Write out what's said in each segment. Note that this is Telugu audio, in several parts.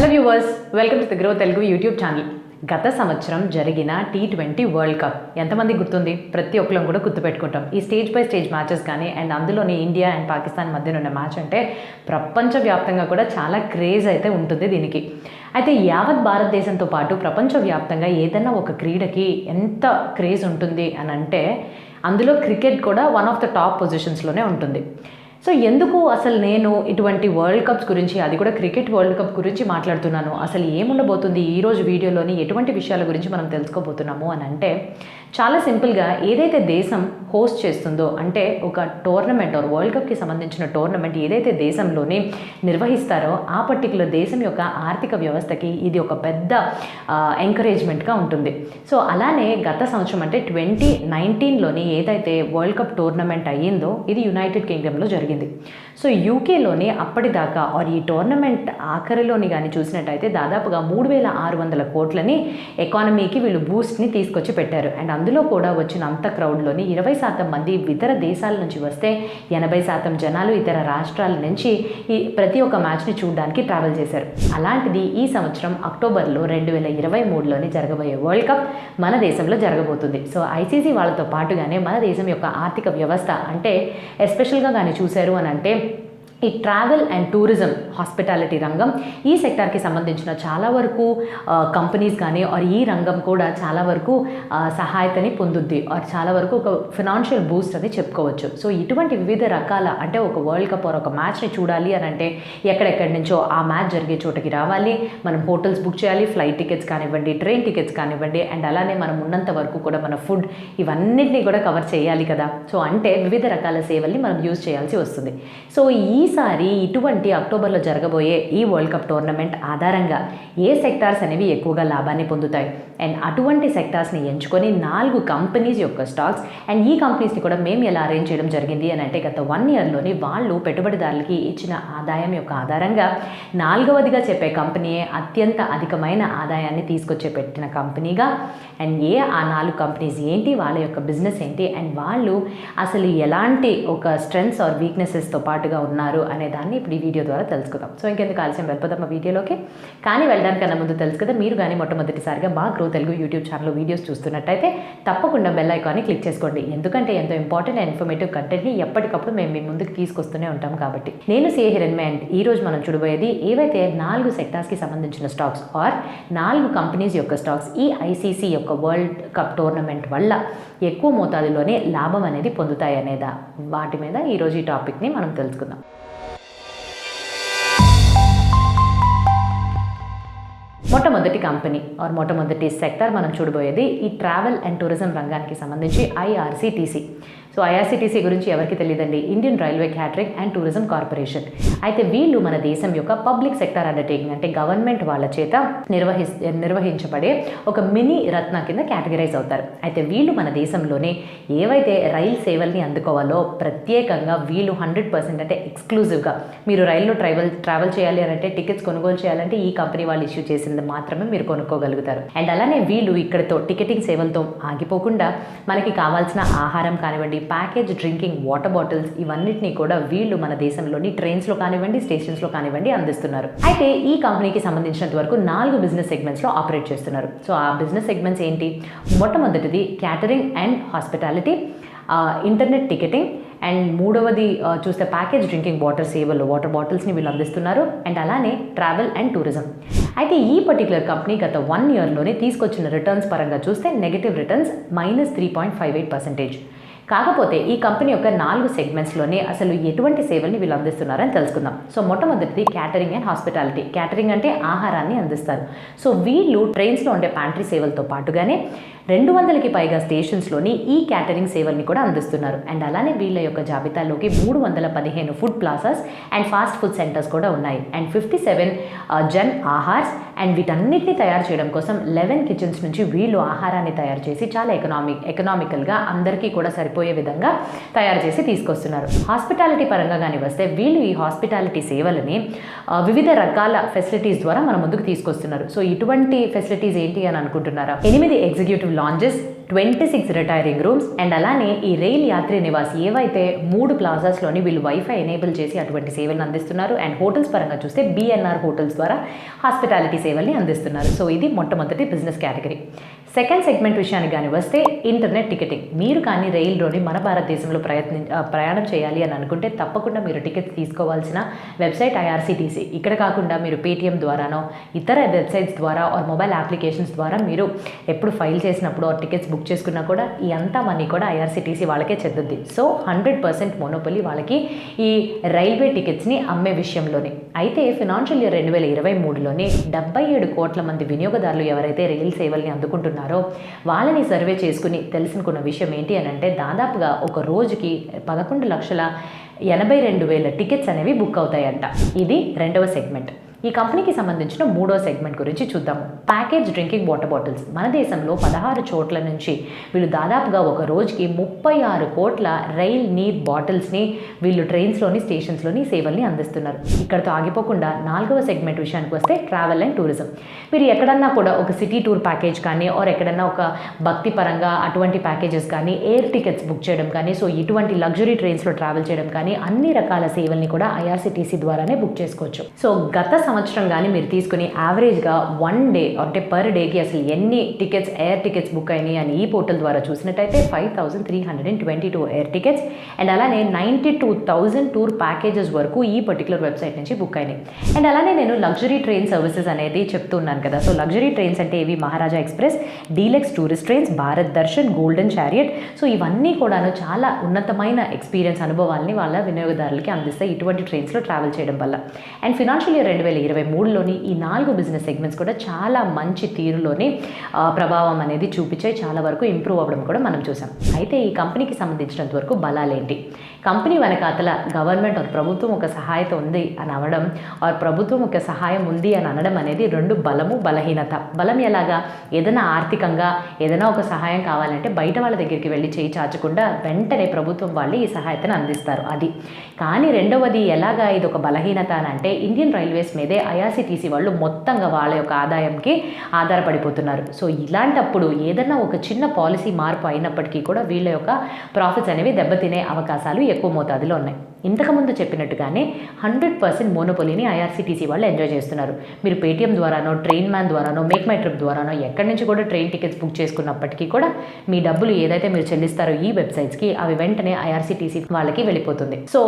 Hello viewers, welcome to the grow Telugu YouTube channel. గత సంవత్సరం జరిగిన T20 వరల్డ్ కప్ ఎంతమంది గుర్తుంది? ప్రతి ఒక్కరం కూడా గుర్తుపెట్టుకుంటాం. ఈ స్టేజ్ బై స్టేజ్ మ్యాచెస్ కానీ అండ్ అందులోని ఇండియా అండ్ పాకిస్తాన్ మధ్యన ఉన్న మ్యాచ్ అంటే ప్రపంచవ్యాప్తంగా కూడా చాలా క్రేజ్ అయితే ఉంటుంది దీనికి. అయితే యావత్ భారతదేశంతో పాటు ప్రపంచవ్యాప్తంగా ఏదైనా ఒక క్రీడకి ఎంత క్రేజ్ ఉంటుంది అని అంటే అందులో క్రికెట్ కూడా వన్ ఆఫ్ ద టాప్ పొజిషన్స్లోనే ఉంటుంది. సో ఎందుకు అసలు నేను ఇటువంటి వరల్డ్ కప్స్ గురించి, అది కూడా క్రికెట్ వరల్డ్ కప్ గురించి మాట్లాడుతున్నాను? అసలు ఏముండబోతుంది ఈరోజు వీడియోలోని, ఎటువంటి విషయాల గురించి మనం తెలుసుకోబోతున్నాము అని అంటే చాలా సింపుల్గా, ఏదైతే దేశం హోస్ట్ చేస్తుందో అంటే ఒక టోర్నమెంట్ ఆర్ వరల్డ్ కప్కి సంబంధించిన టోర్నమెంట్ ఏదైతే దేశంలోనే నిర్వహిస్తారో ఆ పర్టికులర్ దేశం యొక్క ఆర్థిక వ్యవస్థకి ఇది ఒక పెద్ద ఎంకరేజ్మెంట్గా ఉంటుంది. సో అలానే గత సంవత్సరం అంటే 2019లోని ఏదైతే వరల్డ్ కప్ టోర్నమెంట్ అయ్యిందో ఇది యునైటెడ్ కింగ్డమ్లో జరిగింది. సో యూకేలోని అప్పటిదాకా ఆర్ ఈ టోర్నమెంట్ ఆఖరిలోని కానీ చూసినట్టయితే దాదాపుగా 3,600 కోట్లని ఎకానమీకి వీళ్ళు బూస్ట్ని తీసుకొచ్చి పెట్టారు. అండ్ అందులో కూడా వచ్చిన అంత క్రౌడ్లోని 20% మంది ఇతర దేశాల నుంచి వస్తే 80% జనాలు ఇతర రాష్ట్రాల నుంచి ఈ ప్రతి ఒక్క మ్యాచ్ని చూడడానికి ట్రావెల్ చేశారు. అలాంటిది ఈ సంవత్సరం అక్టోబర్లో 2023లోని జరగబోయే వరల్డ్ కప్ మన దేశంలో జరగబోతుంది. సో ఐసీసీ వాళ్ళతో పాటుగానే మన దేశం యొక్క ఆర్థిక వ్యవస్థ అంటే ఎస్పెషల్గా కానీ చూశారు అని అంటే ఈ ట్రావెల్ అండ్ టూరిజం, హాస్పిటాలిటీ రంగం, ఈ సెక్టార్కి సంబంధించిన చాలా వరకు కంపెనీస్ కానీ ఆర్ ఈ రంగం కూడా చాలా వరకు సహాయతని పొందుద్ది ఆర్ చాలా వరకు ఒక ఫినాన్షియల్ బూస్ట్ అని చెప్పుకోవచ్చు. సో ఇటువంటి వివిధ రకాల అంటే ఒక వరల్డ్ కప్ ఆర్ ఒక మ్యాచ్ని చూడాలి అని అంటే ఎక్కడెక్కడి నుంచో ఆ మ్యాచ్ జరిగే చోటకి రావాలి, మనం హోటల్స్ బుక్ చేయాలి, ఫ్లైట్ టికెట్స్ కానివ్వండి, ట్రైన్ టికెట్స్ కానివ్వండి, అండ్ అలానే మనం ఉన్నంత వరకు కూడా మన ఫుడ్ ఇవన్నింటినీ కూడా కవర్ చేయాలి కదా. సో అంటే వివిధ రకాల సేవల్ని మనం యూజ్ చేయాల్సి వస్తుంది. సో ఈసారి ఇటువంటి అక్టోబర్లో జరగబోయే ఈ వరల్డ్ కప్ టోర్నమెంట్ ఆధారంగా ఏ సెక్టార్స్ అనేవి ఎక్కువగా లాభాన్ని పొందుతాయి అండ్ అటువంటి సెక్టార్స్ని ఎంచుకొని 4 కంపెనీస్ యొక్క స్టాక్స్ అండ్ ఈ కంపెనీస్ని కూడా మేము ఎలా అరేంజ్ చేయడం జరిగింది అని అంటే గత 1 ఇయర్లోని వాళ్ళు పెట్టుబడిదారులకి ఇచ్చిన ఆదాయం యొక్క ఆధారంగా 4వదిగా చెప్పే కంపెనీయే అత్యంత అధికమైన ఆదాయాన్ని తీసుకొచ్చే పెట్టిన కంపెనీగా అండ్ ఆ 4 కంపెనీస్ ఏంటి, వాళ్ళ యొక్క బిజినెస్ ఏంటి అండ్ వాళ్ళు అసలు ఎలాంటి ఒక స్ట్రెంగ్స్ ఆర్ వీక్నెసెస్తో పాటుగా ఉన్నారు అనే దాన్ని ఇప్పుడు ఈ వీడియో ద్వారా తెలుసుకుందాం. సో ఇంకెందుకు ఆలస్యం, వెళ్ళిపోదాం మా వీడియోలోకి. కానీ వెళ్ళడానికన్నా ముందు తెలుసు కదా, మీరు కానీ మొట్టమొదటిసారిగా మా గ్రో తెలుగు యూట్యూబ్ ఛానల్లో వీడియోస్ చూస్తున్నట్టయితే తప్పకుండా బెల్ ఐకాన్ని క్లిక్ చేసుకోండి. ఎందుకంటే ఎంతో ఇంపార్టెంట్ అండ్ ఇన్ఫర్మేటివ్ కంటెంట్ని ఎప్పటికప్పుడు మేము మీ ముందుకు తీసుకొస్తూనే ఉంటాం కాబట్టి. నేను సిఏ హిరణ్మయి అండ్ ఈరోజు మనం చూడబోయేది ఏవైతే 4 సెక్టార్స్కి సంబంధించిన స్టాక్స్ ఆర్ 4 కంపెనీస్ యొక్క స్టాక్స్ ఈ ఐసీసీ యొక్క వరల్డ్ కప్ టోర్నమెంట్ వల్ల ఎక్కువ మోతాదులోనే లాభం అనేది పొందుతాయి అనేదా, వాటి మీద ఈరోజు ఈ టాపిక్ని మనం తెలుసుకుందాం. మొట్టమొదటి కంపెనీ ఆర్ మొట్టమొదటి సెక్టర్ మనం చూడబోయేది ఈ ట్రావెల్ అండ్ టూరిజం రంగానికి సంబంధించి ఐఆర్సీటీసీ. సో ఐఆర్సీటీసీ గురించి ఎవరికి తెలియదండి, Indian railway catering and tourism corporation. అయితే వీళ్ళు మన దేశం యొక్క పబ్లిక్ సెక్టర్ అండర్టేకింగ్ అంటే గవర్నమెంట్ వాళ్ళ చేత నిర్వహించబడే ఒక మినీ రత్న కింద కేటగిరైజ్ అవుతారు. అయితే వీళ్ళు మన దేశంలోనే ఏవైతే రైలు సేవల్ని అందుకోవాలో ప్రత్యేకంగా వీళ్ళు 100% అంటే ఎక్స్క్లూజివ్గా మీరు రైల్లో ట్రావెల్ చేయాలి అని అంటే టికెట్స్ కొనుగోలు చేయాలంటే ఈ కంపెనీ వాళ్ళు ఇష్యూ చేసింది మాత్రమే మీరు కొనుక్కోగలుగుతారు. అండ్ అలానే వీళ్ళు ఇక్కడతో టికెటింగ్ సేవలతో ఆగిపోకుండా మనకి కావాల్సిన ఆహారం కానివ్వండి, ప్యాకేజ్ డ్రింకింగ్ వాటర్ బాటిల్స్ ఇవన్నిటినీ కూడా వీళ్ళు మన దేశంలోని ట్రైన్స్లో కానివ్వండి, స్టేషన్స్లో కానివ్వండి అందిస్తున్నారు. అయితే ఈ కంపెనీకి సంబంధించినంత వరకు 4 బిజినెస్ సెగ్మెంట్స్లో ఆపరేట్ చేస్తున్నారు. సో ఆ బిజినెస్ సెగ్మెంట్స్ ఏంటి? మొట్టమొదటిది catering and hospitality, internet ticketing and 3వది చూస్తే ప్యాకేజ్ డ్రింకింగ్ వాటర్ సేవలు, వాటర్ బాటిల్స్ని వీళ్ళు అందిస్తున్నారు. అండ్ అలానే ట్రావెల్ అండ్ టూరిజం. అయితే ఈ పర్టికులర్ కంపెనీ గత 1 ఇయర్లోనే తీసుకొచ్చిన రిటర్న్స్ పరంగా చూస్తే నెగటివ్ రిటర్న్స్ -3.58%. కాకపోతే ఈ కంపెనీ యొక్క 4 సెగ్మెంట్స్లోనే అసలు ఎటువంటి సేవల్ని వీళ్ళు అందిస్తున్నారని తెలుసుకుందాం. సో మొట్టమొదటిది క్యాటరింగ్ అండ్ హాస్పిటాలిటీ. క్యాటరింగ్ అంటే ఆహారాన్ని అందిస్తారు. సో వీళ్ళు ట్రైన్స్లో ఉండే ప్యాంట్రీ సేవలతో పాటుగానే 200కి పైగా స్టేషన్స్లోని ఈ క్యాటరింగ్ సేవల్ని కూడా అందిస్తున్నారు. అండ్ అలానే వీళ్ళ యొక్క జాబితాలోకి 315 food plazas and fast food centres కూడా ఉన్నాయి. అండ్ 57 జన్ ఆహార్స్ అండ్ వీటన్నిటిని తయారు చేయడం కోసం 11 కిచెన్స్ నుంచి వీళ్ళు ఆహారాన్ని తయారు చేసి చాలా ఎకనామికల్గా అందరికీ కూడా సరిపోయే సరిపోయే విధంగా తయారు చేసి తీసుకొస్తున్నారు. హాస్పిటాలిటీ పరంగా కానీ వస్తే వీళ్ళు ఈ హాస్పిటాలిటీ సేవలని వివిధ రకాల ఫెసిలిటీస్ ద్వారా మన ముందుకు తీసుకొస్తున్నారు. సో ఇటువంటి ఫెసిలిటీస్ ఏంటి అని అనుకుంటున్నారా? 8 executive lounges, 26 retiring rooms and అలానే ఈ రైల్ యాత్రి నివాస్ ఏవైతే 3 ప్లాజాస్లోని వీళ్ళు వైఫై ఎనేబుల్ చేసి అటువంటి సేవలను అందిస్తున్నారు. అండ్ హోటల్స్ పరంగా చూస్తే BNR హోటల్స్ ద్వారా హాస్పిటాలిటీ సేవల్ని అందిస్తున్నారు. సో ఇది మొట్టమొదటి బిజినెస్ కేటగిరీ. సెకండ్ సెగ్మెంట్ విషయానికి కానీ వస్తే ఇంటర్నెట్ టికెటింగ్. మీరు కానీ రైల్లోని మన భారతదేశంలో ప్రయాణం చేయాలి అని అనుకుంటే తప్పకుండా మీరు టికెట్స్ తీసుకోవాల్సిన వెబ్సైట్ IRCTC. ఇక్కడ కాకుండా మీరు పేటిఎం ద్వారానో ఇతర వెబ్సైట్స్ ద్వారా ఆర్ మొబైల్ అప్లికేషన్స్ ద్వారా మీరు ఎప్పుడు ఫైల్ చేసినప్పుడు ఆర్ టికెట్స్ బుక్ చేసుకున్నా కూడా ఈ అంతా మనీ కూడా IRCTC వాళ్ళకే చెందుద్ది. సో 100% మోనోపొలీ వాళ్ళకి ఈ రైల్వే టికెట్స్ని అమ్మే విషయంలోనే. అయితే ఫినాన్షియల్ ఇయర్ 2023లోని 77 కోట్ల మంది వినియోగదారులు ఎవరైతే రైల్ సేవల్ని అందుకుంటున్నారో వాళ్ళని సర్వే చేసుకుని తెలుసుకున్న విషయం ఏంటి అని అంటే దాదాపుగా ఒక రోజుకి 11,82,000 టికెట్స్ అనేవి బుక్ అవుతాయంట. ఇది రెండవ సెగ్మెంట్. ఈ కంపెనీకి సంబంధించిన మూడో సెగ్మెంట్ గురించి చూద్దాము. Package drinking water bottles. మన దేశంలో 16 చోట్ల నుంచి వీళ్ళు దాదాపుగా ఒక రోజుకి 36 కోట్ల రైల్ నీర్ బాటిల్స్ని వీళ్ళు ట్రైన్స్లోని స్టేషన్స్లోని సేవల్ని అందిస్తున్నారు. ఇక్కడతో ఆగిపోకుండా నాలుగవ సెగ్మెంట్ విషయానికి వస్తే ట్రావెల్ అండ్ టూరిజం. మీరు ఎక్కడన్నా కూడా ఒక సిటీ టూర్ ప్యాకేజ్ కానీ ఆర్ ఎక్కడన్నా ఒక భక్తి పరంగా అటువంటి ప్యాకేజెస్ కానీ ఎయిర్ టికెట్స్ బుక్ చేయడం కానీ సో ఇటువంటి లగ్జరీ ట్రైన్స్లో ట్రావెల్ చేయడం కానీ అన్ని రకాల సేవల్ని కూడా IRCTC ద్వారానే బుక్ చేసుకోవచ్చు. సో గత సంవత్సరం కానీ మీరు తీసుకుని యావరేజ్గా 1 డే అంటే పర్ డేకి అసలు ఎన్ని టికెట్స్ ఎయిర్ టికెట్స్ బుక్ అయినాయి అని ఈ పోర్టల్ ద్వారా చూసినట్టయితే 5,322 ఎయిర్ టికెట్స్ అండ్ అలానే 92,000 టూర్ ప్యాకేజెస్ వరకు ఈ పర్టికులర్ వెబ్సైట్ నుంచి బుక్ అయినాయి. అండ్ అలానే నేను లగ్జరీ ట్రైన్ సర్వీసెస్ అనేది చెప్తున్నాను కదా. సో లగ్జరీ ట్రైన్స్ అంటే ఇవి Maharaja express, deluxe tourist trains, Bharat Darshan, golden chariot. So ఇవన్నీ కూడాను చాలా ఉన్నతమైన ఎక్స్పీరియన్స్ అనుభవాల్ని వాళ్ళ వినియోగదారులకి అందిస్తాయి ఇటువంటి ట్రైన్స్లో ట్రావెల్ చేయడం వల్ల. అండ్ ఫినాన్షియల్ ఇయర్ 2023లోని ఈ 4 బిజినెస్ సెగ్మెంట్స్ కూడా చాలా మంచి తీరులోని ప్రభావం అనేది చూపించాయి. చాలా వరకు ఇంప్రూవ్ అవ్వడం కూడా మనం చూసాం. అయితే ఈ కంపెనీకి సంబంధించినంత వరకు బలాలేంటి? కంపెనీ వెనకాతల గవర్నమెంట్ ఆర్ ప్రభుత్వం ఒక సహాయత ఉంది అని అనడం ఆర్ ప్రభుత్వం ఒక సహాయం ఉంది అని అనడం అనేది రెండు బలము బలహీనత. బలం ఎలాగా? ఏదైనా ఆర్థికంగా ఏదైనా ఒక సహాయం కావాలంటే బయట వాళ్ళ దగ్గరికి వెళ్ళి చేయి చాచకుండా వెంటనే ప్రభుత్వం వాళ్ళు ఈ సహాయతను అందిస్తారు. అది కానీ రెండవది ఎలాగా ఇది ఒక బలహీనత అని అంటే ఇండియన్ రైల్వేస్ మీదే IRCTC వాళ్ళు మొత్తంగా వాళ్ళ యొక్క ఆదాయంకి ఆధారపడిపోతున్నారు. సో ఇలాంటప్పుడు ఏదైనా ఒక చిన్న పాలసీ మార్పు అయినప్పటికీ కూడా వీళ్ళ యొక్క ప్రాఫిట్స్ అనేవి దెబ్బతినే అవకాశాలు ఎక్కువ మోతాదులో ఉన్నాయి. ఇంతకుముందు చెప్పినట్టుగానే 100% మోనోపొలీని IRCTC వాళ్ళు ఎంజాయ్ చేస్తున్నారు. మీరు పేటిఎం ద్వారానో, ట్రైన్ మ్యాన్ ద్వారానో, మేక్ మై ట్రిప్ ద్వారానో ఎక్కడి నుంచి కూడా ట్రైన్ టికెట్స్ బుక్ చేసుకున్నప్పటికీ కూడా మీ డబ్బులు ఏదైతే మీరు చెల్లిస్తారో ఈ వెబ్సైట్స్కి అవి వెంటనే IRCTC వాళ్ళకి వెళ్ళిపోతుంది. సో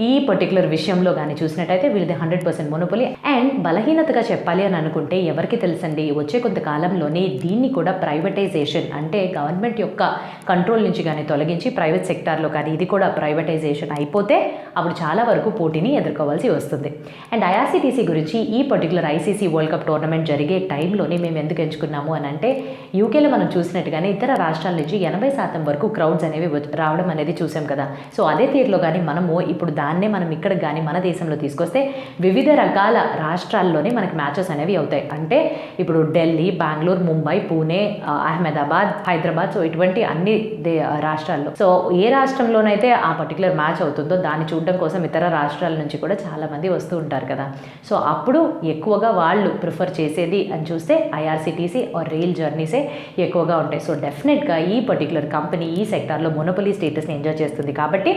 ఈ పర్టికులర్ విషయంలో కానీ చూసినట్టయితే వీళ్ళది 100% మోనోపొలీ. అండ్ బలహీనతగా చెప్పాలి అని అనుకుంటే ఎవరికి తెలుసండి, వచ్చే కొంతకాలంలోనే దీన్ని కూడా ప్రైవేటైజేషన్ అంటే గవర్నమెంట్ యొక్క కంట్రోల్ నుంచి కానీ తొలగించి ప్రైవేట్ సెక్టార్లో కానీ ఇది కూడా ప్రైవేటైజేషన్ అయిపోతే అప్పుడు చాలా వరకు పోటీని ఎదుర్కోవాల్సి వస్తుంది. అండ్ IRCTC గురించి ఈ particular ICC world cup tournament జరిగే టైంలోనే మేము ఎందుకు ఎంచుకున్నాము అని అంటే యూకేలో మనం చూసినట్టుగానే ఇతర రాష్ట్రాల నుంచి 80% వరకు క్రౌడ్స్ అనేవి రావడం అనేది చూసాం కదా. సో అదే తీరులో కానీ మనము ఇప్పుడు దాన్నే మనం ఇక్కడ కానీ మన దేశంలో తీసుకొస్తే వివిధ రకాల రాష్ట్రాల్లోనే మనకి మ్యాచెస్ అనేవి అవుతాయి. అంటే ఇప్పుడు ఢిల్లీ, బెంగళూరు, ముంబై, పూణే, అహ్మదాబాద్, హైదరాబాద్ సో ఇటువంటి అన్ని రాష్ట్రాల్లో సో ఏ రాష్ట్రంలోనైతే ఆ పర్టికులర్ మ్యాచ్ అవుతుందో దాన్ని చూడడం కోసం ఇతర రాష్ట్రాల నుంచి కూడా చాలామంది వస్తూ ఉంటారు కదా. సో అప్పుడు ఎక్కువగా వాళ్ళు ప్రిఫర్ చేసేది అని చూస్తే IRCTC ఆర్ రైల్ జర్నీసే ఎక్కువగా ఉంటాయి. సో డెఫినెట్గా ఈ పర్టికులర్ కంపెనీ ఈ సెక్టార్లో మోనోపొలీ స్టేటస్ని ఎంజాయ్ చేస్తుంది కాబట్టి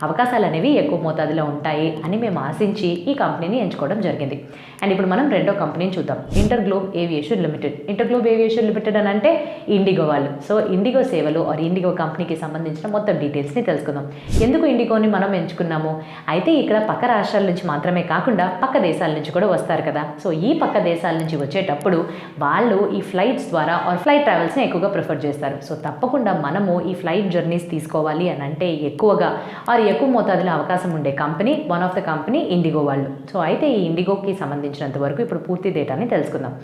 అవకాశాలు అనేవి ఎక్కువ మోతాదులో ఉంటాయి అని మేము ఆశించి ఈ కంపెనీని ఎంచుకోవడం జరిగింది. అండ్ ఇప్పుడు మనం రెండో కంపెనీని చూద్దాం, InterGlobe aviation limited. InterGlobe aviation limited అని అంటే ఇండిగో వాళ్ళు. సో ఇండిగో సేవలు ఆర్ ఇండిగో కంపెనీకి సంబంధించిన మొత్తం డీటెయిల్స్ని తెలుసుకుందాం. ఎందుకు ఇండిగోని మనం ఎంచుకున్నాము? అయితే ఇక్కడ పక్క రాష్ట్రాల నుంచి మాత్రమే కాకుండా పక్క దేశాల నుంచి కూడా వస్తారు కదా. సో ఈ పక్క దేశాల నుంచి వచ్చేటప్పుడు వాళ్ళు ఈ ఫ్లైట్స్ ద్వారా ఆర్ ఫ్లైట్ ట్రావెల్స్ని ఎక్కువగా ప్రిఫర్ చేస్తారు. సో తప్పకుండా మనము ఈ ఫ్లైట్ జర్నీస్ తీసుకోవాలి అని అంటే ఎక్కువగా ఆర్ ఎక్కువ మోతాదులో అవకాశం ఉండే company one of the company IndiGo వాళ్ళు. సో అయితే ఈ ఇండిగోకి సంబంధించినంత వరకు ఇప్పుడు పూర్తి డేటాని తెలుసుకుందాం.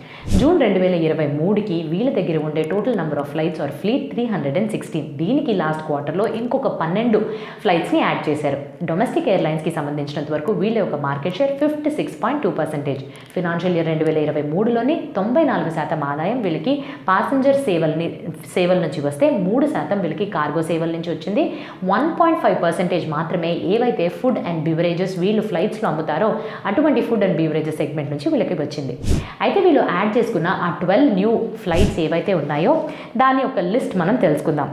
జూన్ 2023కి వీళ్ళ దగ్గర ఉండే total number of flights or fleet 316. దీనికి లాస్ట్ క్వార్టర్లో ఇంకొక 12 ఫ్లైట్స్ని యాడ్ చేశారు. డొమెస్టిక్ డొమెస్టిక్ ఎయిర్లైన్స్కి సంబంధించినంత వరకు వీళ్ళ యొక్క మార్కెట్ షేర్ 56.2%. ఫినాన్షియల్ ఇయర్ 2023లోని 94% ఆదాయం వీళ్ళకి పాసెంజర్ సేవల నుంచి వస్తే 3% వీళ్ళకి కార్గో సేవల నుంచి వచ్చింది. 1.5% మాత్రమే ఏవైతే ఫుడ్ అండ్ బివరేజెస్ వీళ్ళు ఫ్లైట్స్లో అమ్ముతారో అటువంటి ఫుడ్ అండ్ బివరేజెస్ సెగ్మెంట్ నుంచి వీళ్ళకి వచ్చింది. అయితే వీళ్ళు యాడ్ చేసుకున్న ఆ 12 న్యూ ఫ్లైట్స్ ఏవైతే ఉన్నాయో దాని యొక్క లిస్ట్ మనం తెలుసుకుందాం.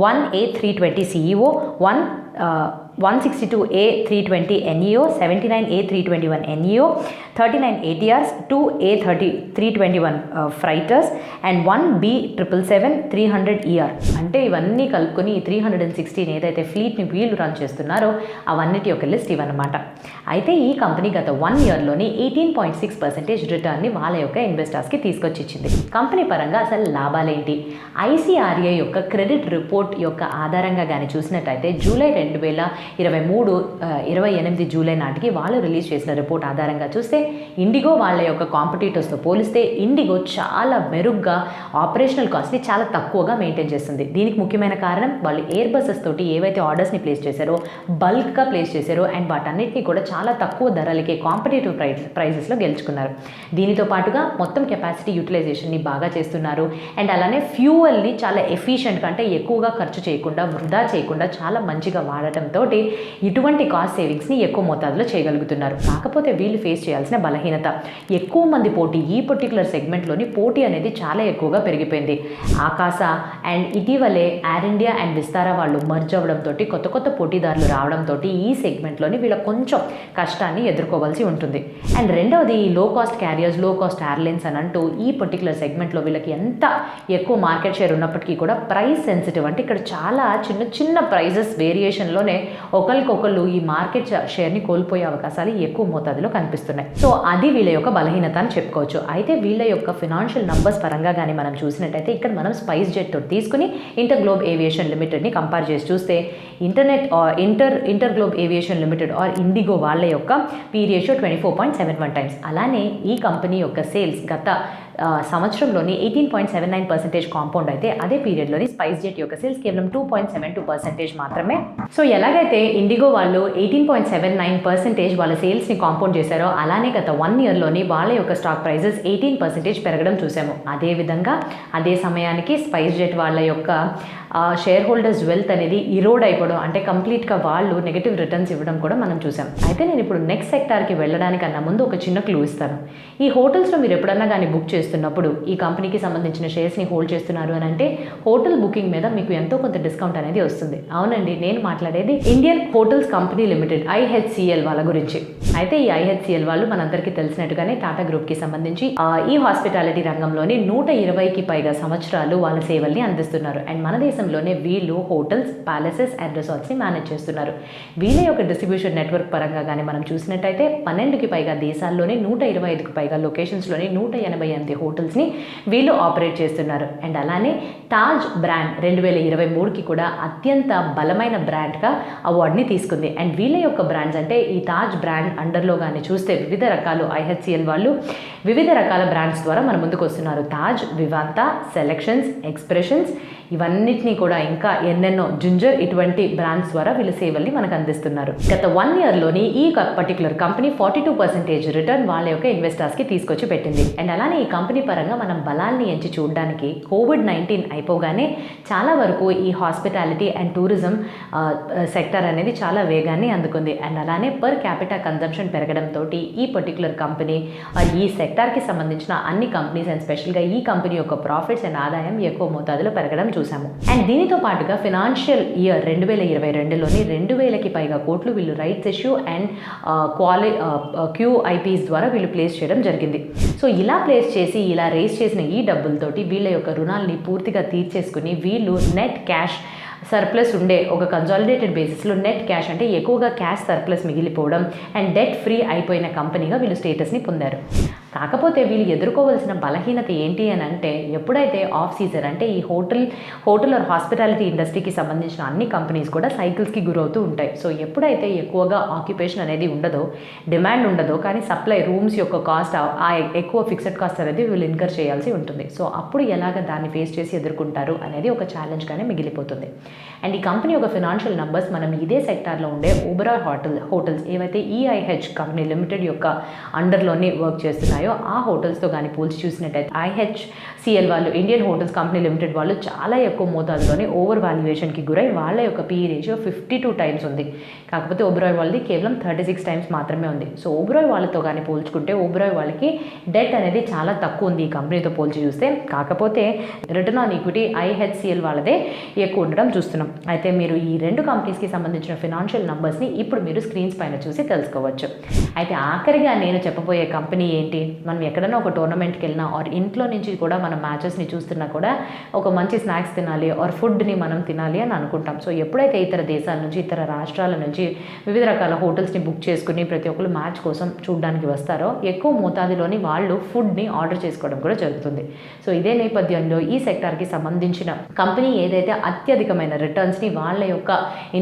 1A320 CEO, 162A320 NEO, 79A321 NEO, 39 ATRs, 2A321 freighters and 1B777 300ER. అంటే ఇవన్నీ కలుపుకొని 316 ఏదైతే ఫ్లీట్ని వీళ్ళు రన్ చేస్తున్నారో అవన్నిటి యొక్క లిస్ట్ ఇవన్నమాట. అయితే ఈ కంపెనీ గత 1 ఇయర్లోని 18.6% రిటర్న్ని వాళ్ళ యొక్క ఇన్వెస్టర్స్కి తీసుకొచ్చి ఇచ్చింది. కంపెనీ పరంగా అసలు లాభాలేంటి? ICRA యొక్క క్రెడిట్ రిపోర్ట్ యొక్క ఆధారంగా కానీ చూసినట్టయితే జూలై 2023 జూలై నాటికి వాళ్ళు రిలీజ్ చేసిన రిపోర్ట్ ఆధారంగా చూస్తే ఇండిగో వాళ్ళ యొక్క కాంపిటీటర్స్తో పోలిస్తే ఇండిగో చాలా మెరుగ్గా ఆపరేషనల్ కాస్ట్ని చాలా తక్కువగా మెయింటైన్ చేస్తుంది. దీనికి ముఖ్యమైన కారణం వాళ్ళు ఎయిర్ బసెస్ తోటి ఏవైతే ఆర్డర్స్ని ప్లేస్ చేశారో బల్క్గా ప్లేస్ చేశారో అండ్ వాటన్నిటిని కూడా చాలా తక్కువ ధరలకే కాంపిటేటివ్ ప్రైజెస్లో గెలుచుకున్నారు. దీనితో పాటుగా మొత్తం కెపాసిటీ యూటిలైజేషన్ని బాగా చేస్తున్నారు అండ్ అలానే ఫ్యూయల్ని చాలా ఎఫిషియెంట్గా అంటే ఎక్కువగా ఖర్చు చేయకుండా వృధా చేయకుండా చాలా మంచిగా వాడటంతో ఇటువంటి కాస్ట్ సేవింగ్స్ని ఎక్కువ మోతాదులో చేయగలుగుతున్నారు. కాకపోతే వీళ్ళు ఫేస్ చేయాల్సిన బలహీనత ఎక్కువ మంది పోటీ. ఈ పర్టికులర్ సెగ్మెంట్లోని పోటీ అనేది చాలా ఎక్కువగా పెరిగిపోయింది. ఆకాశ అండ్ ఇటీవలే ఎయిర్ ఇండియా అండ్ విస్తారా వాళ్ళు మర్జ్ అవ్వడంతో కొత్త కొత్త పోటీదారులు రావడంతో ఈ సెగ్మెంట్లోని వీళ్ళ కొంచెం కష్టాన్ని ఎదుర్కోవాల్సి ఉంటుంది. అండ్ రెండవది ఈ లో కాస్ట్ క్యారియర్స్, లో కాస్ట్ ఎయిర్లైన్స్ అని అంటూ ఈ పర్టికులర్ సెగ్మెంట్లో వీళ్ళకి ఎంత ఎక్కువ మార్కెట్ షేర్ ఉన్నప్పటికీ కూడా ప్రైస్ సెన్సిటివ్ అంటే ఇక్కడ చాలా చిన్న చిన్న ప్రైజెస్ వేరియేషన్లోనే ఒకరికొకళ్ళు ఈ మార్కెట్ షేర్ని కోల్పోయే అవకాశాలు ఎక్కువ మోతాదులో కనిపిస్తున్నాయి. సో అది వీళ్ళ యొక్క బలహీనత అని చెప్పుకోవచ్చు. అయితే వీళ్ళ యొక్క ఫినాన్షియల్ నంబర్స్ పరంగా కానీ మనం చూసినట్టయితే ఇక్కడ మనం స్పైస్ జెట్ తోటి తీసుకుని ఇంటర్ గ్లోబ్ ఏవియేషన్ లిమిటెడ్ని కంపేర్ చేసి చూస్తే ఇంటర్ గ్లోబ్ ఏవియేషన్ లిమిటెడ్ ఆర్ ఇండిగో వాళ్ళ యొక్క పీ రేషియో 24.71 times. అలానే ఈ కంపెనీ యొక్క సేల్స్ గత సంవత్సరంలోని 18.79% కాంపౌండ్ అయితే అదే పీరియడ్లోని స్పైస్ జెట్ యొక్క సేల్స్ కేవలం 2.72% మాత్రమే. సో ఎలాగైతే ఇండిగో వాళ్ళు 18.79% వాళ్ళ సేల్స్ని కాంపౌండ్ చేశారో అలానే గత 1 ఇయర్లోని వాళ్ళ యొక్క స్టాక్ ప్రైజెస్ 18% పెరగడం చూసాము. అదేవిధంగా అదే సమయానికి స్పైస్ జెట్ వాళ్ళ యొక్క షేర్ హోల్డర్స్ వెల్త్ అనేది ఇరోడ్ అయిపోవడం అంటే కంప్లీట్గా వాళ్ళు నెగిటివ్ రిటర్న్స్ ఇవ్వడం కూడా మనం చూసాం. అయితే నేను ఇప్పుడు నెక్స్ట్ సెక్టార్కి వెళ్ళడానికన్నా ముందు ఒక చిన్న క్లూ ఇస్తాను. ఈ హోటల్స్లో మీరు ఎప్పుడన్నా కానీ బుక్ చేస్తున్నప్పుడు ఈ కంపెనీకి సంబంధించిన షేర్స్ని హోల్డ్ చేస్తున్నారు అని అంటే హోటల్ బుకింగ్ మీద మీకు ఎంతో కొంత డిస్కౌంట్ అనేది వస్తుంది. అవునండి, నేను మాట్లాడేది Indian hotels company limited IHCL వాళ్ళ గురించి. అయితే ఈ IHCL వాళ్ళు మనందరికీ తెలిసినట్టుగానే టాటా గ్రూప్కి సంబంధించి ఈ హాస్పిటాలిటీ రంగంలోని 120కి పైగా సంవత్సరాలు వాళ్ళ సేవల్ని అందిస్తున్నారు. అండ్ మన దేశంలోనే వీళ్ళు హోటల్స్, ప్యాలెసెస్ అండ్ రిసార్ట్స్ని మేనేజ్ చేస్తున్నారు. వీళ్ళ యొక్క డిస్ట్రిబ్యూషన్ నెట్వర్క్ పరంగా కానీ మనం చూసినట్టయితే 12కి పైగా దేశాల్లోనే 125కి పైగా లొకేషన్స్లోని 188 హోటల్స్ని వీళ్ళు ఆపరేట్ చేస్తున్నారు. అండ్ అలానే తాజ్ బ్రాండ్ 2023కి కూడా అత్యంత బలమైన బ్రాండ్గా అవార్డుని తీసుకుంది. అండ్ వీళ్ళ యొక్క బ్రాండ్స్ అంటే ఈ తాజ్ బ్రాండ్ అండర్లో కానీ చూస్తే వివిధ రకాలు IHCL వాళ్ళు వివిధ రకాల బ్రాండ్స్ ద్వారా మన ముందుకు వస్తున్నారు. తాజ్, వివాంతా, సెలెక్షన్స్, ఎక్స్ప్రెషన్స్ ఇవన్నిటినీ కూడా ఇంకా ఎన్నెన్నో జింజర్ ఇటువంటి బ్రాండ్స్ ద్వారా వీళ్ళ సేవల్ని మనకు అందిస్తున్నారు. గత 1 ఇయర్లోని ఈ పర్టికులర్ కంపెనీ 42% రిటర్న్ వాళ్ళ యొక్క ఇన్వెస్టర్స్కి తీసుకొచ్చి పెట్టింది. అండ్ అలానే ఈ కంపెనీ పరంగా మనం బలాల్ని ఎంచి చూడడానికి COVID-19 అయిపోగానే చాలా వరకు ఈ హాస్పిటాలిటీ అండ్ టూరిజం సెక్టర్ అనేది చాలా వేగాన్ని అందుకుంది. అండ్ అలానే పర్ క్యాపిటల్ కన్జంప్షన్ పెరగడంతో ఈ పర్టికులర్ కంపెనీ ఈ సెక్టార్కి సంబంధించిన అన్ని కంపెనీస్ అండ్ స్పెషల్గా ఈ కంపెనీ యొక్క ప్రాఫిట్స్ అండ్ ఆదాయం ఎక్కువ మోతాదులో పెరగడం చూసాము. అండ్ దీనితో పాటుగా ఫినాన్షియల్ ఇయర్ 2022లోని 2,000కి పైగా కోట్లు వీళ్ళు రైట్స్ ఇష్యూ అండ్ QIPs ద్వారా వీళ్ళు ప్లేస్ చేయడం జరిగింది. సో ఇలా ప్లేస్ చేసి ఇలా రేస్ చేసిన ఈ డబ్బులతోటి వీళ్ళ యొక్క రుణాలని పూర్తిగా తీర్చేసుకుని వీళ్ళు నెట్ క్యాష్ సర్ప్లస్ ఉండే ఒక కన్సాలిడేటెడ్ బేసిస్లో నెట్ క్యాష్ అంటే ఎక్కువగా క్యాష్ సర్ప్లస్ మిగిలిపోవడం అండ్ డెట్ ఫ్రీ అయిపోయిన కంపెనీగా వీళ్ళు స్టేటస్ని పొందారు. కాకపోతే వీళ్ళు ఎదుర్కోవాల్సిన బలహీనత ఏంటి అని అంటే, ఎప్పుడైతే ఆఫ్ సీజన్ అంటే ఈ హోటల్ ఆర్ హాస్పిటాలిటీ ఇండస్ట్రీకి సంబంధించిన అన్ని కంపెనీస్ కూడా సైకిల్స్కి గురవుతూ ఉంటాయి. సో ఎప్పుడైతే ఎక్కువగా ఆక్యుపేషన్ అనేది ఉండదో, డిమాండ్ ఉండదో, కానీ సప్లై రూమ్స్ యొక్క కాస్ట్ ఆ ఎక్కువ ఫిక్స్డ్ కాస్ట్ అనేది వీళ్ళు ఇన్కర్ చేయాల్సి ఉంటుంది. సో అప్పుడు ఎలాగ దాన్ని ఫేస్ చేసి ఎదుర్కొంటారు అనేది ఒక ఛాలెంజ్గానే మిగిలిపోతుంది. అండ్ ఈ కంపెనీ యొక్క ఫినాన్షియల్ నంబర్స్ మనం ఇదే సెక్టార్లో ఉండే ఓబెరాయ్ హోటల్స్ ఏవైతే ఈఐహెచ్ కంపెనీ లిమిటెడ్ యొక్క అండర్లోనే వర్క్ చేస్తున్నాయో ఆ హోటల్స్తో కానీ పోల్చి చూసినట్టయితే ఐహెచ్సిఎల్ వాళ్ళు, ఇండియన్ హోటల్స్ కంపెనీ లిమిటెడ్ వాళ్ళు చాలా ఎక్కువ మోతాదులోనే ఓవర్ వాల్యుయేషన్కి గురై వాళ్ళ యొక్క PE రేషియో 52 టైమ్స్ ఉంది. కాకపోతే ఓబెరాయ్ వాళ్ళది కేవలం 36 టైమ్స్ మాత్రమే ఉంది. సో ఓబెరాయ్ వాళ్ళతో కానీ పోల్చుకుంటే ఓబెరాయ్ వాళ్ళకి డెట్ అనేది చాలా తక్కువ ఉంది ఈ కంపెనీతో పోల్చి చూస్తే. కాకపోతే రిటర్న్ ఆన్ ఈక్విటీ ఐహెచ్సిఎల్ వాళ్ళదే ఎక్కువ ఉండడం చూస్తున్నాం. అయితే మీరు ఈ రెండు కంపెనీస్కి సంబంధించిన ఫినాన్షియల్ నంబర్స్ని ఇప్పుడు మీరు స్క్రీన్స్ పైన చూసి తెలుసుకోవచ్చు. అయితే ఆఖరిగా నేను చెప్పబోయే కంపెనీ ఏంటి, మనం ఎక్కడైనా ఒక టోర్నమెంట్కి వెళ్ళినా ఆర్ ఇంట్లో నుంచి కూడా మనం మ్యాచెస్ని చూస్తున్నా కూడా ఒక మంచి స్నాక్స్ తినాలి ఆర్ ఫుడ్ని మనం తినాలి అని అనుకుంటాం. సో ఎప్పుడైతే ఇతర దేశాల నుంచి, ఇతర రాష్ట్రాల నుంచి వివిధ రకాల హోటల్స్ని బుక్ చేసుకుని ప్రతి ఒక్కరు మ్యాచ్ కోసం చూడడానికి వస్తారో ఎక్కువ మోతాదులోని వాళ్ళు ఫుడ్ని ఆర్డర్ చేసుకోవడం కూడా జరుగుతుంది. సో ఇదే నేపథ్యంలో ఈ సెక్టార్కి సంబంధించిన కంపెనీ ఏదైతే అత్యధికమైన రిటర్న్స్ని వాళ్ళ యొక్క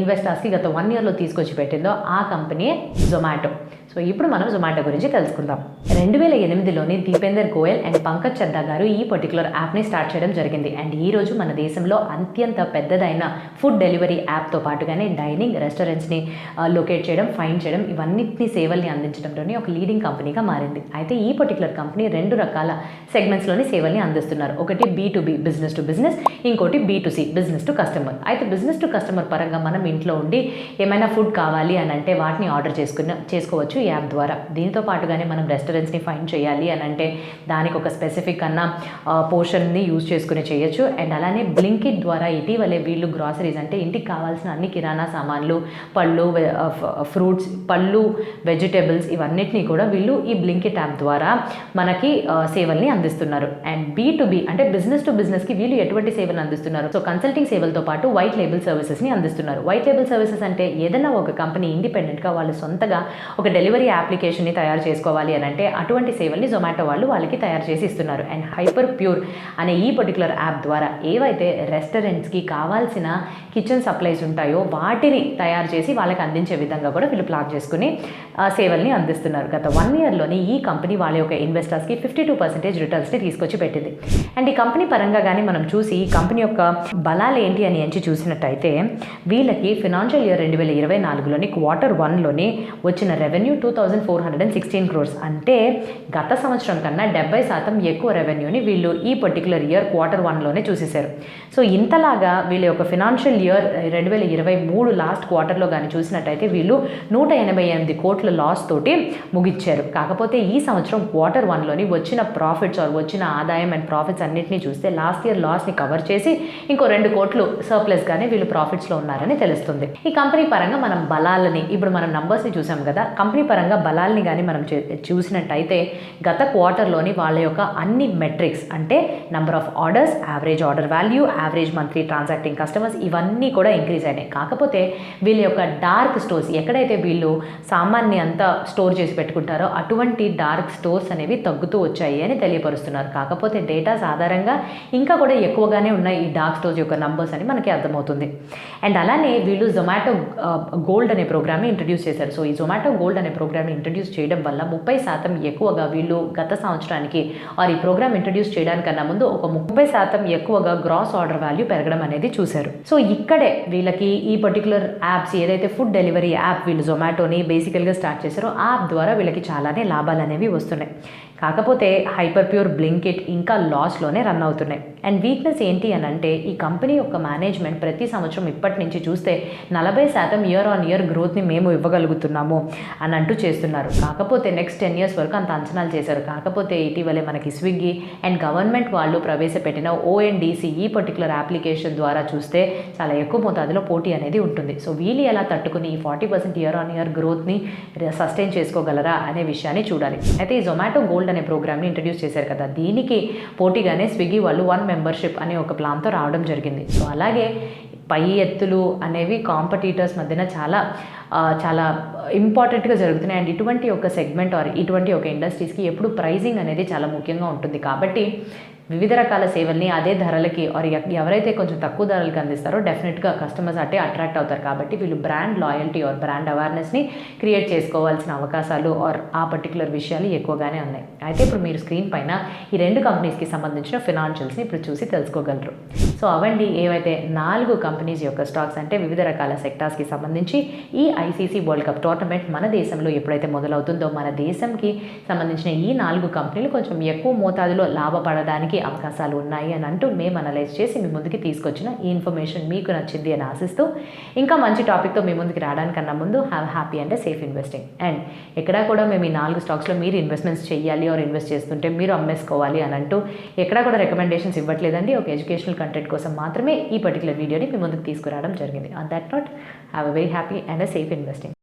ఇన్వెస్టర్స్కి గత 1 yearలో తీసుకొచ్చి పెట్టిందో ఆ కంపెనీ జొమాటో. సో ఇప్పుడు మనం జొమాటో గురించి తెలుసుకుందాం. 2008లోని దీపేందర్ గోయల్ అండ్ పంకజ్ చద్దా గారు ఈ పర్టికులర్ యాప్ని స్టార్ట్ చేయడం జరిగింది. అండ్ ఈరోజు మన దేశంలో అత్యంత పెద్దదైన ఫుడ్ డెలివరీ యాప్తో పాటుగానే డైనింగ్, రెస్టారెంట్స్ని లొకేట్ చేయడం, ఫైండ్ చేయడం, ఇవన్నిటిని సేవల్ని అందించడంలోని ఒక లీడింగ్ కంపెనీగా మారింది. అయితే ఈ పర్టికులర్ కంపెనీ 2 రకాల సెగ్మెంట్స్లోని సేవల్ని అందిస్తున్నారు. ఒకటి B2B బిజినెస్ టు బిజినెస్, ఇంకోటి B2C బిజినెస్ టు కస్టమర్. అయితే బిజినెస్ టు కస్టమర్ పరంగా మనం ఇంట్లో ఉండి ఏమైనా ఫుడ్ కావాలి అని అంటే వాటిని ఆర్డర్ చేసుకోవచ్చు ఈ యాప్ ద్వారా. దీంతో పాటుగానే మనం రెస్టారెంట్స్ని ఫైండ్ చేయాలి అని అంటే దానికి ఒక స్పెసిఫిక్ అన్న పోర్షన్ని యూజ్ చేసుకుని చేయొచ్చు. అండ్ అలానే బ్లింకిట్ ద్వారా ఇటీవలే వీళ్ళు గ్రాసరీస్ అంటే ఇంటికి కావాల్సిన అన్ని కిరాణా సామాన్లు, ఫ్రూట్స్, వెజిటేబుల్స్ ఇవన్నిటినీ కూడా వీళ్ళు ఈ బ్లింకిట్ యాప్ ద్వారా మనకి సేవల్ని అందిస్తున్నారు. అండ్ B2B అంటే బిజినెస్ టు బిజినెస్కి వీళ్ళు ఎటువంటి సేవలు అందిస్తున్నారు? సో కన్సల్టింగ్ సేవలతో పాటు వైట్ లేబుల్ సర్వీసెస్ని అందిస్తున్నారు. వైట్ లేబుల్ సర్వీసెస్ అంటే ఏదైనా ఒక కంపెనీ ఇండిపెండెంట్గా వాళ్ళు సొంతగా ఒక డెలివరీ అప్లికేషన్ని తయారు చేసుకోవాలి అని అంటే అటువంటి సేవల్ని జొమాటో వాళ్ళు వాళ్ళకి తయారు చేసి ఇస్తున్నారు. అండ్ హైపర్ ప్యూర్ అనే ఈ పర్టికులర్ యాప్ ద్వారా ఏవైతే రెస్టారెంట్స్కి కావాల్సిన కిచెన్ సప్లైస్ ఉంటాయో వాటిని తయారు చేసి వాళ్ళకి అందించే విధంగా కూడా వీళ్ళు ప్లాన్ చేసుకుని సేవల్ని అందిస్తున్నారు. గత 1 yearలోని ఈ కంపెనీ వాళ్ళ యొక్క ఇన్వెస్టర్స్కి 52% రిటర్న్స్ని తీసుకొచ్చి పెట్టింది. అండ్ ఈ కంపెనీ పరంగా కానీ మనం చూసి ఈ కంపెనీ యొక్క బలాలు ఏంటి అని ఎంచి చూసినట్టయితే వీళ్ళకి ఫినాన్షియల్ ఇయర్ 2024లోని Q1లోని వచ్చిన రెవెన్యూ 2416 crores. అంటే గత సంవత్సరం కన్నా 70% ఎక్కువ రెవెన్యూని వీళ్ళు ఈ పర్టికులర్ ఇయర్ Q1లోనే చూసేశారు. సో ఇంతలాగా వీళ్ళ యొక్క ఫినాన్షియల్ ఇయర్ 2023 లాస్ట్ క్వార్టర్లో కానీ చూసినట్టయితే వీళ్ళు 188 కోట్ల లాస్ తోటి ముగిచ్చారు. కాకపోతే ఈ సంవత్సరం Q1లోని వచ్చిన ప్రాఫిట్స్ వచ్చిన ఆదాయం అండ్ ప్రాఫిట్స్ అన్నింటినీ చూస్తే లాస్ట్ ఇయర్ లాస్ని కవర్ చేసి ఇంకో 2 కోట్లు సర్ప్లస్గానే వీళ్ళు ప్రాఫిట్స్లో ఉన్నారని తెలుస్తుంది. ఈ కంపెనీ పరంగా మనం బలాలని ఇప్పుడు మనం నంబర్స్ని చూసాం కదా, కంపెనీ పరంగా బలాల్ని కానీ మనం చూసినట్టయితే గత క్వార్టర్లోని వాళ్ళ యొక్క అన్ని మెట్రిక్స్ అంటే number of orders, average order value, average monthly transacting customers ఇవన్నీ కూడా ఇంక్రీజ్ అయినాయి. కాకపోతే వీళ్ళ యొక్క డార్క్ స్టోర్స్ ఎక్కడైతే వీళ్ళు సామాన్ని అంతా స్టోర్ చేసి పెట్టుకుంటారో అటువంటి డార్క్ స్టోర్స్ అనేవి తగ్గుతూ వచ్చాయి అని తెలియపరుస్తున్నారు. కాకపోతే డేటాస్ ఆధారంగా ఇంకా కూడా ఎక్కువగానే ఉన్నాయి ఈ డార్క్ స్టోర్స్ యొక్క నంబర్స్ అని మనకి అర్థమవుతుంది. అండ్ అలానే వీళ్ళు జొమాటో గోల్డ్ అనే ప్రోగ్రామ్ని ఇంట్రడ్యూస్ చేశారు. సో ఈ జొమాటో గోల్డ్ అనే ప్రోగ్రామ్ని ఇంట్రడ్యూస్ చేయడం వల్ల 30% ఎక్కువగా వీళ్ళు గత సంవత్సరానికి ఈ ప్రోగ్రామ్ ఇంట్రడ్యూస్ చేయడానికన్నా ముందు ఒక 30% ఎక్కువగా గ్రాస్ ఆర్డర్ వాల్యూ పెరగడం అనేది చూశారు. సో ఇక్కడే వీళ్ళకి ఈ పర్టికులర్ యాప్స్ ఏదైతే ఫుడ్ డెలివరీ యాప్ వీళ్ళు జొమాటోని బేసికల్గా స్టార్ట్ చేశారో ఆ యాప్ ద్వారా వీళ్ళకి చాలానే లాభాలు అనేవి వస్తున్నాయి. కాకపోతే హైపర్ ప్యూర్, బ్లింకిట్ ఇంకా లాస్లోనే రన్ అవుతున్నాయి. అండ్ వీక్నెస్ ఏంటి అని అంటే ఈ కంపెనీ యొక్క మేనేజ్మెంట్ ప్రతి సంవత్సరం ఇప్పటి నుంచి చూస్తే 40% ఇయర్ ఆన్ ఇయర్ గ్రోత్ని మేము ఇవ్వగలుగుతున్నాము అని అంటూ చేస్తున్నారు. కాకపోతే నెక్స్ట్ 10 years వరకు అంత అంచనాలు చేశారు. కాకపోతే ఇటీవలే మనకి స్విగ్గీ అండ్ గవర్నమెంట్ వాళ్ళు ప్రవేశపెట్టిన ONDC ఈ పర్టికులర్ అప్లికేషన్ ద్వారా చూస్తే చాలా ఎక్కువ మోతాదులో పోటీ అనేది ఉంటుంది. సో వీళ్ళు ఎలా తట్టుకుని ఈ 40% ఇయర్ ఆన్ ఇయర్ గ్రోత్ని సస్టైన్ చేసుకోగలరా అనే విషయాన్ని చూడాలి. అయితే ఈ జొమాటో గోల్డ్ అనే ప్రోగ్రామ్ని ఇంట్రడ్యూస్ చేశారు కదా, దీనికి పోటీగానే స్విగ్గీ వాళ్ళు 1 మెంబర్షిప్ అనే ఒక ప్లాన్తో రావడం జరిగింది. సో అలాగే పై ఎత్తులు అనేవి కాంపిటీటర్స్ మధ్యన చాలా ఇంపార్టెంట్గా జరుగుతున్నాయి. అండ్ ఇటువంటి ఒక సెగ్మెంట్ ఆర్ ఇటువంటి ఒక ఇండస్ట్రీస్కి ఎప్పుడు ప్రైజింగ్ అనేది చాలా ముఖ్యంగా ఉంటుంది. కాబట్టి వివిధ రకాల సేవల్ని అదే ధరలకి ఆర్ ఎవరైతే కొంచెం తక్కువ ధరలకి అందిస్తారో డెఫినెట్గా కస్టమర్స్ అట్టే అట్రాక్ట్ అవుతారు. కాబట్టి వీళ్ళు బ్రాండ్ లాయల్టీ ఆర్ బ్రాండ్ అవేర్నెస్ని క్రియేట్ చేసుకోవాల్సిన అవకాశాలు ఆర్ ఆ పర్టికులర్ విషయాలు ఎక్కువగానే ఉన్నాయి. అయితే ఇప్పుడు మీరు స్క్రీన్ పైన ఈ 2 కంపెనీస్కి సంబంధించిన ఫినాన్షియల్స్ని ఇప్పుడు చూసి తెలుసుకోగలరు. సో అవండి ఏవైతే 4 కంపెనీస్ యొక్క స్టాక్స్, అంటే వివిధ రకాల సెక్టార్స్కి సంబంధించి ఈ ఐసీసీ వరల్డ్ కప్ టోర్నమెంట్ మన దేశంలో ఎప్పుడైతే మొదలవుతుందో మన దేశంకి సంబంధించిన ఈ 4 కంపెనీలు కొంచెం ఎక్కువ మోతాదులో లాభపడడానికి అవకాశాలు ఉన్నాయి అని అంటూ మేము అనలైజ్ చేసి మీ ముందుకి తీసుకొచ్చిన ఈ ఇన్ఫర్మేషన్ మీకు నచ్చింది అని ఆశిస్తూ ఇంకా మంచి టాపిక్తో మీ ముందుకి రావడానికన్నా ముందు have happy and safe investing. And ఎక్కడా కూడా మేము ఈ 4 స్టాక్స్లో మీరు ఇన్వెస్ట్మెంట్స్ చేయాలి ఆర్ ఇన్వెస్ట్ చేస్తుంటే మీరు అమ్మేసుకోవాలి అని అంటూ ఎక్కడా కూడా రికమెండేషన్స్ ఇవ్వట్లేదండి. ఒక ఎడ్యుకేషనల్ కంటెంట్ కోసం మాత్రమే ఈ పర్టికులర్ వీడియోని మీ ముందుకు తీసుకురావడం జరిగింది. On that note, have a very happy and safe investing.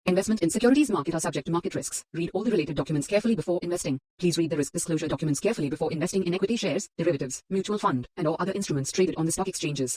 Investment in securities market are subject to market risks. Read all the related documents carefully before investing. Please read the risk disclosure documents carefully before investing in equity shares, derivatives, mutual fund, and or other instruments traded on the stock exchanges.